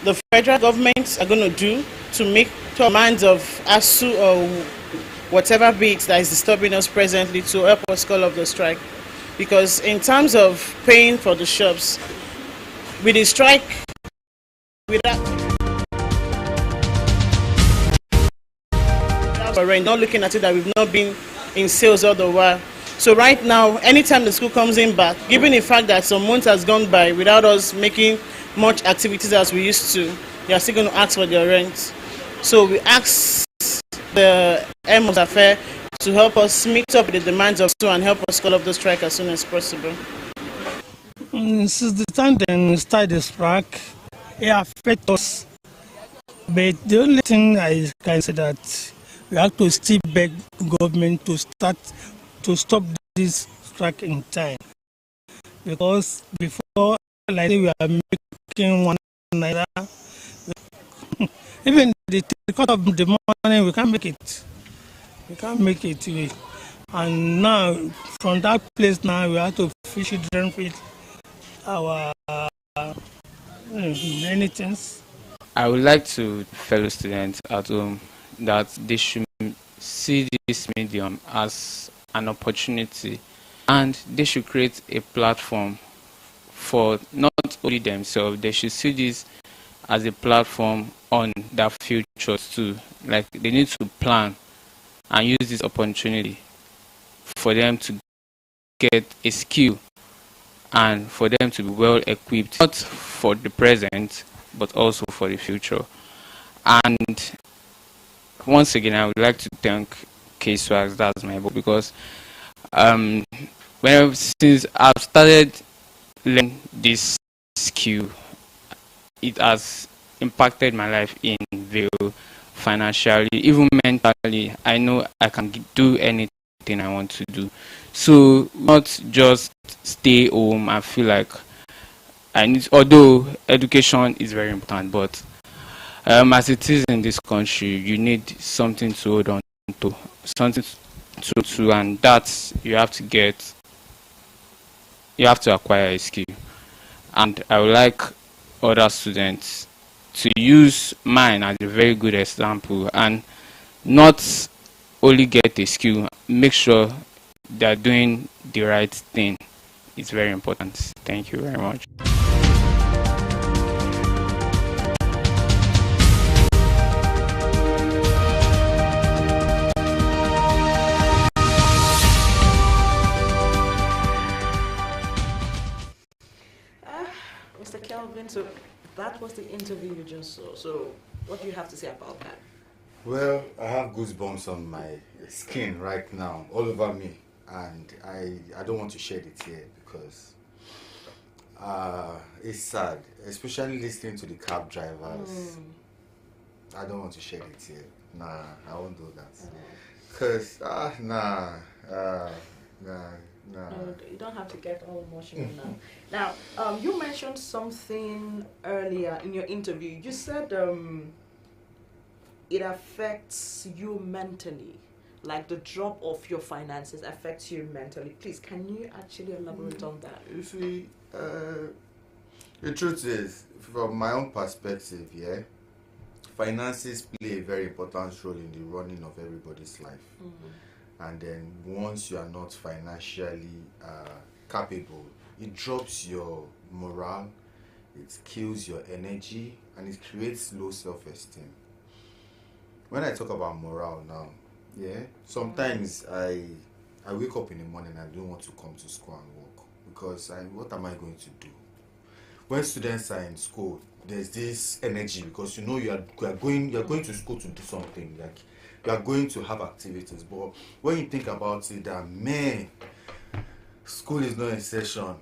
the federal government are going to do to make to minds of Asuu or whatever be it that is disturbing us presently to help us call off the strike. Because in terms of paying for the shops, with the strike, without rent, not looking at it that we've not been in sales all the while. So right now, anytime the school comes in back, given the fact that some months has gone by without us making much activities as we used to, they are still going to ask for their rent. So we ask the Emos Affair to help us meet up with the demands of Asuu and help us call off the strike as soon as possible. Since the time they started the strike, it affects us. But the only thing I can say that we have to still beg government to stop this strike in time. Because before, like we are making one naira, even the cut of the money, we can't make it. We can't make it. And now, from that place now, we have to fish children feed our many things. I would like to fellow students at home that they should see this medium as an opportunity, and they should create a platform for not only themselves. They should see this as a platform on their futures too. Like they need to plan and use this opportunity for them to get a skill and for them to be well equipped, not for the present but also for the future. And once again, I would like to thank K-Swags, that's my book, because since I've started learning this skill, it has impacted my life in real financially, even mentally. I know I can do anything I want to do. So not just stay home and feel like I need, although education is very important, but as it is in this country, you need something to hold on to, something to, and that you have to acquire a skill. And I would like other students to use mine as a very good example and not only get a skill, make sure they're doing the right thing. It's very important. Thank you very much. Mr. Kelvin, so that was the interview you just saw. So what do you have to say about that? Well, I have goosebumps on my skin right now, all over me, and I don't want to shed it here because it's sad, especially listening to the cab drivers. I don't want to shed it here. Nah, I won't do that. Because, nah. No, you don't have to get all emotional now. Now, you mentioned something earlier in your interview. You said it affects you mentally, like the drop of your finances affects you mentally. Please, can you actually elaborate on that? You see, the truth is, from my own perspective, yeah, finances play a very important role in the running of everybody's life. And then once you are not financially capable, it drops your morale, it kills your energy, and it creates low self-esteem. When I talk about morale now, yeah, sometimes I wake up in the morning and I don't want to come to school and work because what am I going to do? When students are in school, there's this energy because you know you are going to school to do something, like you are going to have activities. But when you think about it, that man, school is not in session.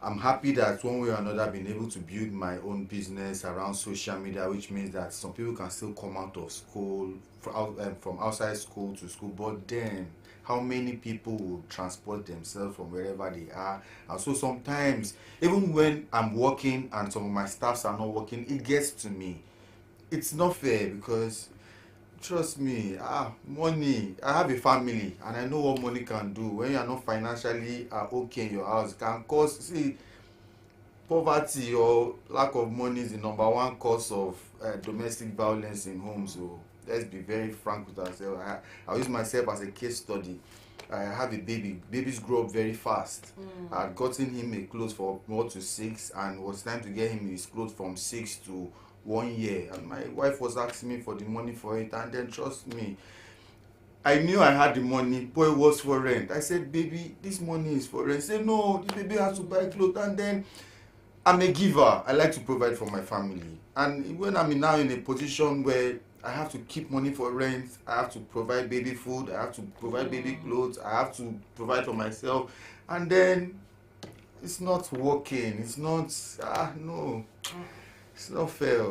I'm happy that one way or another I've been able to build my own business around social media, which means that some people can still come out of school, from outside school to school. But then, how many people will transport themselves from wherever they are? And so sometimes, even when I'm working and some of my staffs are not working, it gets to me. It's not fair because, trust me, money, I have a family and I know what money can do. When you are not financially okay in your house, it can cause, see, poverty or lack of money is the number one cause of domestic violence in homes. So let's be very frank with ourselves. I use myself as a case study. I have a baby. Babies grow up very fast. I had gotten him a clothes for 4 to 6, and it was time to get him his clothes from 6 to 1 year. And my wife was asking me for the money for it, and then trust me, I knew I had the money, but it was for rent. I said, baby, this money is for rent. He said, no, the baby has to buy clothes. And then I'm a giver. I like to provide for my family. And when I'm now in a position where I have to keep money for rent, I have to provide baby food, I have to provide baby clothes, I have to provide for myself, and then it's not working. It's not, no. It's not fair.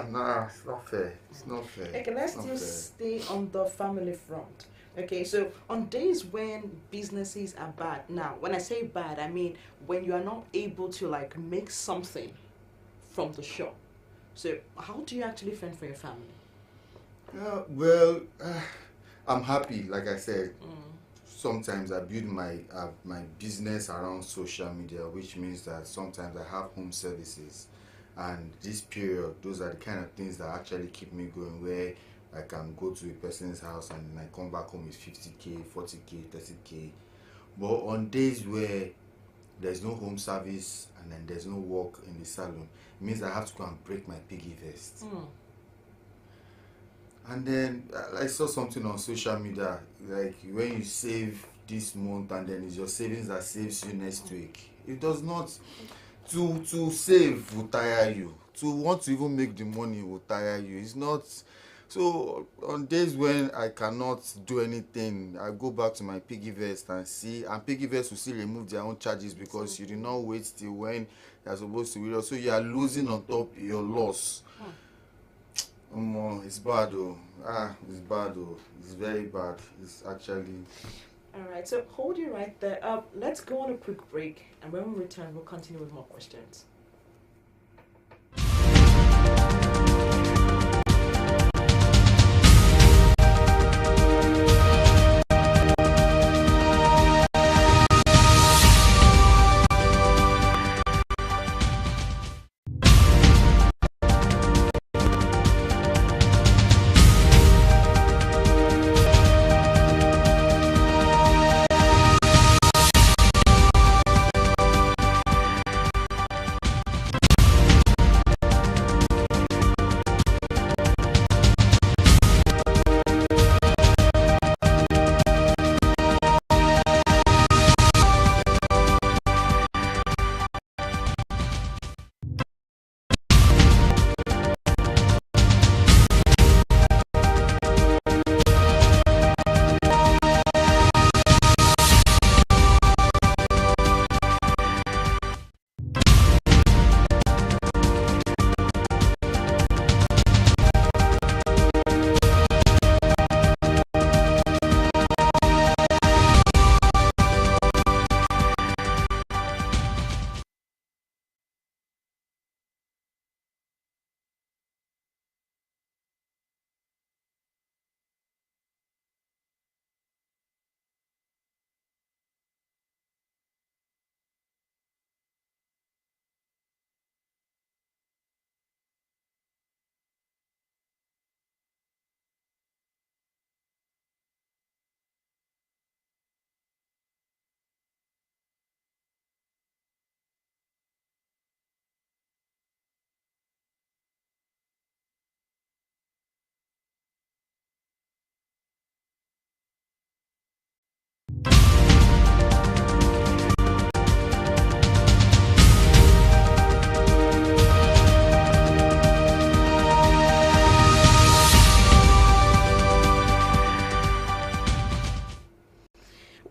Nah, it's not fair. It's not fair. Okay, let's still stay on the family front. Okay, so on days when businesses are bad, now when I say bad, I mean when you are not able to like make something from the shop. So how do you actually fend for your family? Well, I'm happy. Like I said, sometimes I build my business around social media, which means that sometimes I have home services, and this period, those are the kind of things that actually keep me going. Where I can go to a person's house and then I come back home with 50k, 40k, 30k. But on days where there's no home service and then there's no work in the salon, it means I have to go and break my piggy vest. And then I saw something on social media, like when you save this month and then it's your savings that saves you next week. It does not. To save will tire you. To want to even make the money will tire you. It's not. So on days when I cannot do anything, I go back to my piggy vest and see, and piggy vest will still remove their own charges because you did not wait till when you're supposed to withdraw. So you are losing on top your loss. It's bad though. It's bad though. It's very bad. It's actually. Alright, so hold you right there. Let's go on a quick break, and when we return, we'll continue with more questions.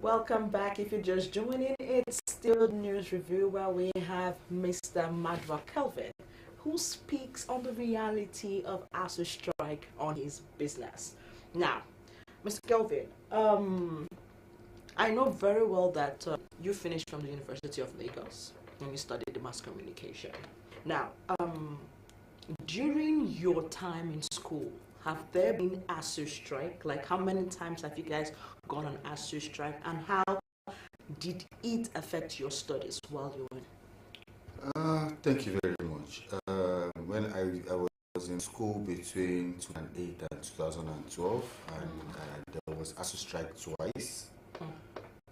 Welcome back. If you're just joining, it's still News Review where we have Mr. Madra Kelvin, who speaks on the reality of Asuu strike on his business. Now, Mr. Kelvin, I know very well that you finished from the University of Lagos and you studied mass communication. Now, during your time in school, have there been Asuu strike? Like, how many times have you guys gone on Asuu strike, and how did it affect your studies while you were? Thank you very much. When I was in school between 2008 and 2012, and there was Asuu strike twice,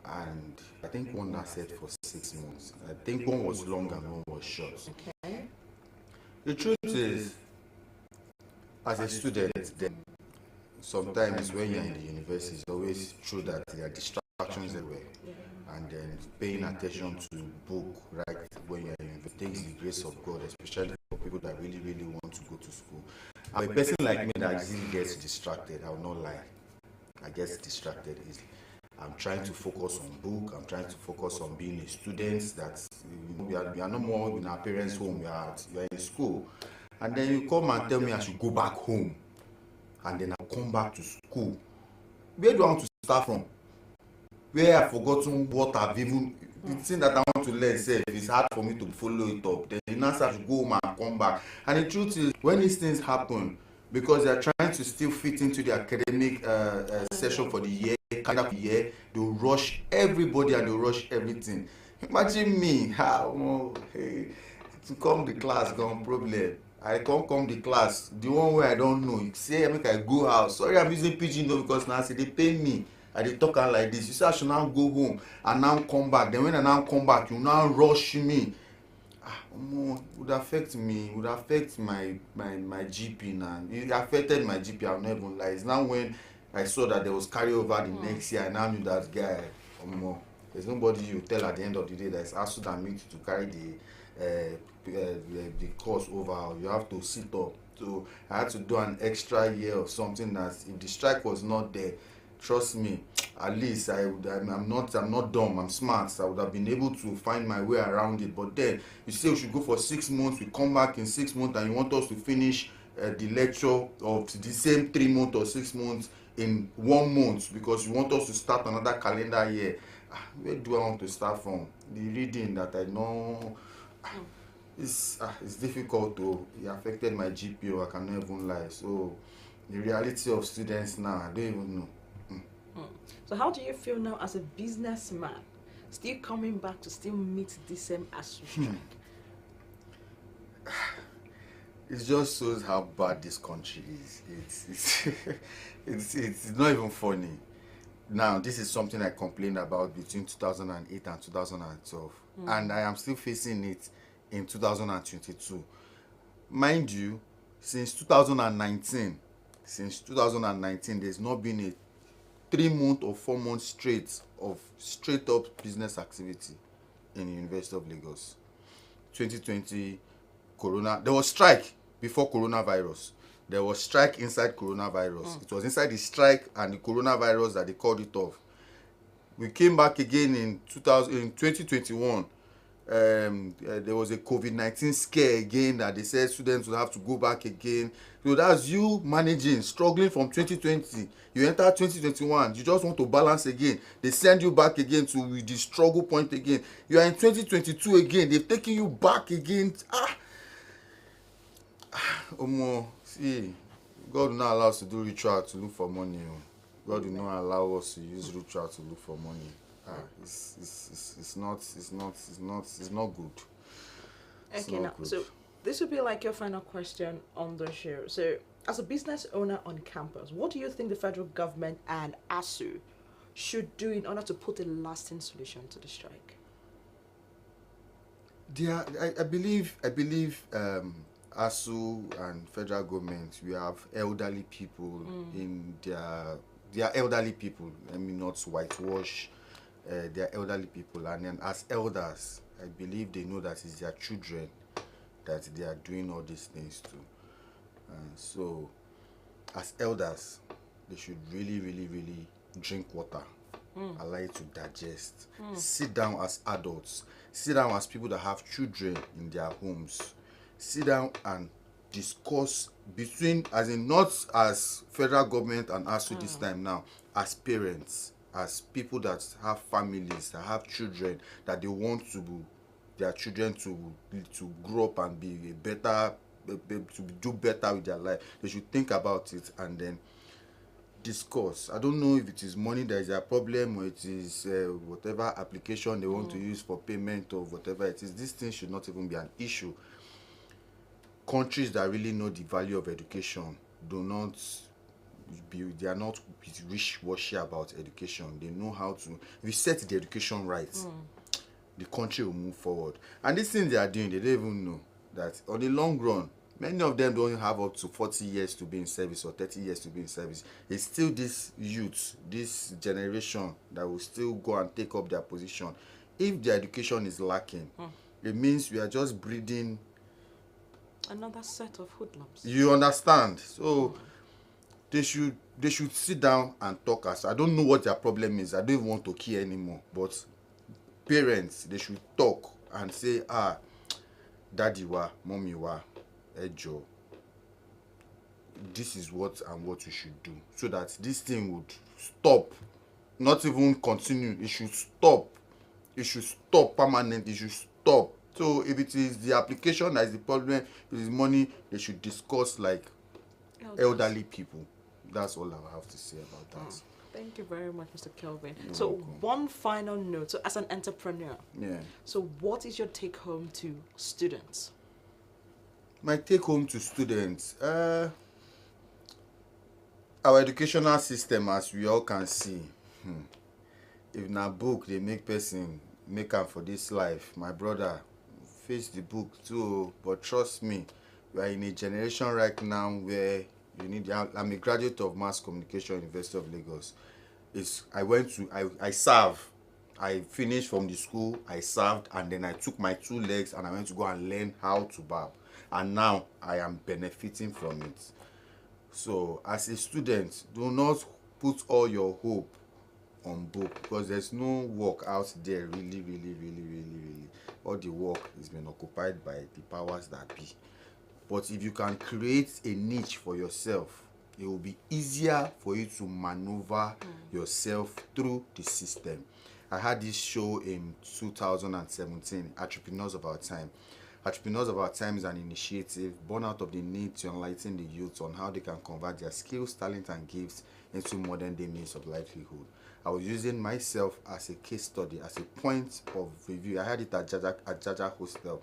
and I think one lasted for 6 months. I think one was long and one was short. Okay. The truth is, as a student, then sometimes when you're in the university, it's always true that there are distractions everywhere. And then paying attention to book right when you're in university takes the grace of God, especially for people that really, really want to go to school. I'm a person like me that easily gets distracted. I will not lie. I get distracted easily. I'm trying to focus on book. I'm trying to focus on being a student. That we are no more in our parents' home. We are in school, and then you come and tell me I should go back home, and then I'll come back to school. Where do I want to start from? Where I've forgotten what I've even the thing that I want to learn self is hard for me to follow it up. Then you now start to go home and come back. And the truth is, when these things happen, because they are trying to still fit into the academic session for the year, kind of year, they'll rush everybody and they'll rush everything. Imagine me, hey, to come the class, gone problem. I can't come the class. The one where I don't know, you say make I go out. Sorry, I'm using pidgin though because now say they pay me. I dey talk am like this. You say I should now go home and now come back. Then when I now come back, you now rush me. Would affect me. Would affect my GP now. It affected my GP. I'm not even lie. It's now when I saw that there was carryover the next year. I now knew that guy. There's nobody you tell at the end of the day that it's Asuu than me to carry the course over. You have to sit up. So I had to do an extra year of something that if the strike was not there, trust me, at least I'm not dumb, I'm smart. So I would have been able to find my way around it. But then you say we should go for 6 months, we come back in 6 months, and you want us to finish the lecture of the same 3 months or 6 months in 1 month because you want us to start another calendar year. Where do I want to start from? The reading that I know it's difficult to. It affected my GPA, I cannot even lie. So the reality of students now, I don't even know. So how do you feel now as a businessman, still coming back to still meet the same Asuu strike? It just shows how bad this country is. It's not even funny. Now, this is something I complained about between 2008 and 2012, and I am still facing it in 2022. Mind you, since 2019, there's not been a 3 month or 4 months straight of straight up business activity in the University of Lagos. 2020 Corona, there was strike before coronavirus. There was strike inside coronavirus. It was inside the strike and the coronavirus that they called it off. We came back again in 2021. There was a COVID-19 scare again that they said students would have to go back again. So that's you managing, struggling from 2020. You enter 2021, you just want to balance again. They send you back again to the struggle point again. You are in 2022 again. They've taken you back again. See, God will not allow us to do ritual to look for money. God will not allow us to use ritual to look for money. It's not good. Okay, now, so this would be like your final question on the show. So, as a business owner on campus, what do you think the federal government and Asuu should do in order to put a lasting solution to the strike? I believe Asuu and federal government, we have elderly people in they are elderly people. Let me not whitewash. They are elderly people, and then as elders, I believe they know that it's their children that they are doing all these things to. So, as elders, they should really, really, really drink water, allow it to digest. Sit down as adults. Sit down as people that have children in their homes. Sit down and discuss between, as in not as federal government and Asuu this time now, as parents, as people that have families, that have children, that they want their children to grow up and be to do better with their life. They should think about it, and then discuss. I don't know if it is money that is a problem, or it is whatever application they want to use for payment or whatever it is. This thing should not even be an issue. Countries that really know the value of education they are not wish-washy about education. They know how to, if you set the education right, the country will move forward. And these things they are doing, they don't even know that on the long run, many of them don't have up to 40 years to be in service or 30 years to be in service. It's still this youth, this generation that will still go and take up their position. If the education is lacking, it means we are just breeding another set of hoodlums. You understand? So they should sit down and talk. As I don't know what their problem is. I don't even want to care anymore. But parents, they should talk and say, daddy wa, mommy wa, ejo. This is what and what you should do, so that this thing would stop, not even continue. It should stop. It should stop permanently. It should stop. So if it is the application that is the problem, if it is money, they should discuss like elderly people. That's all I have to say about that. Thank you very much, Mr. Kelvin. You're so welcome. One final note. So as an entrepreneur, so what is your take home to students? My take home to students, our educational system, as we all can see, if na book they make person make am for this life, my brother, face the book too. But trust me, we are in a generation right now where you need. I'm a graduate of Mass Communication, University of Lagos. I served. I finished from the school, I served, and then I took my 2 legs and I went to go and learn how to barb. And now I am benefiting from it. So as a student, do not put all your hope on book, because there's no work out there really. All the work is being occupied by the powers that be. But if you can create a niche for yourself, it will be easier for you to maneuver yourself through the system. I had this show in 2017, Entrepreneurs of Our Time. Entrepreneurs of Our Time is an initiative born out of the need to enlighten the youth on how they can convert their skills, talent, and gifts into modern day means of livelihood. I was using myself as a case study, as a point of review. I had it at Jaja Hostel.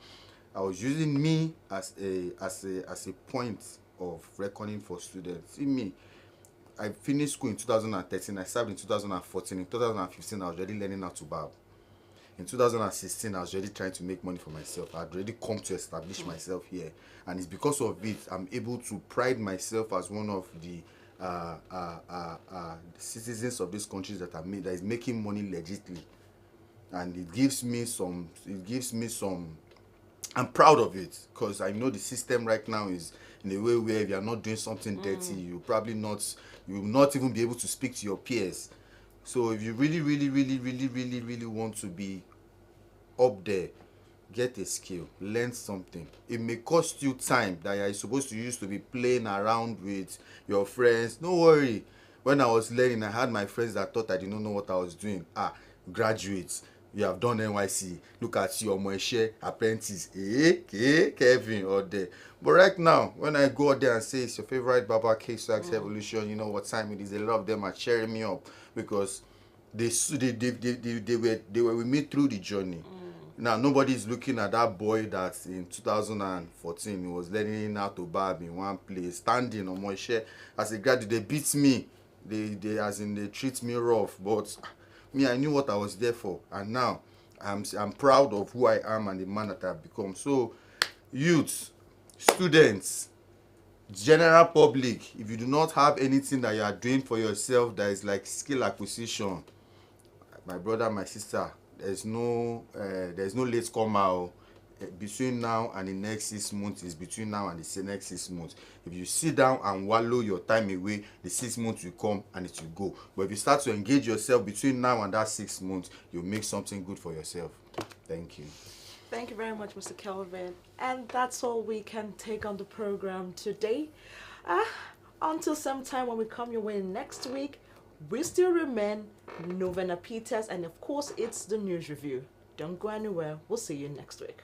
I was using me as a point of reckoning for students. See me, I finished school in 2013. I served in 2014. In 2015, I was already learning how to barb. In 2016, I was already trying to make money for myself. I had already come to establish myself here. And it's because of it, I'm able to pride myself as one of the citizens of this country that is making money legitimately. And it gives me some, I'm proud of it, because I know the system right now is in a way where if you are not doing something dirty, you will not even be able to speak to your peers. So if you really want to be up there, get a skill, learn something. It may cost you time that you're supposed to use to be playing around with your friends. No worry. When I was learning, I had my friends that thought I didn't know what I was doing. Graduates, you have done NYC. Look at you, Moeshe, apprentice, Kevin, or there. But right now, when I go out there and say it's your favorite Baba K-Swags Evolution, you know what time it is. A lot of them are cheering me up because they were with me through the journey. Now nobody's looking at that boy that in 2014 he was learning how to barb in one place, standing on my share. As a graduate, they beat me. They treat me rough. But me, I knew what I was there for, and now I'm proud of who I am and the man that I've become. So, youth, students, general public, if you do not have anything that you are doing for yourself that is like skill acquisition, my brother, my sister, there's no late comer. Between now and the next 6 months is between now and the next 6 months. If you sit down and wallow your time away, the 6 months will come and it will go. But if you start to engage yourself between now and that 6 months, you'll make something good for yourself. Thank you. Thank you very much, Mr. Kelvin. And that's all we can take on the program today. Until some time when we come your way next week, we still remain Novena Peters, and of course, it's the news review. Don't go anywhere. We'll see you next week.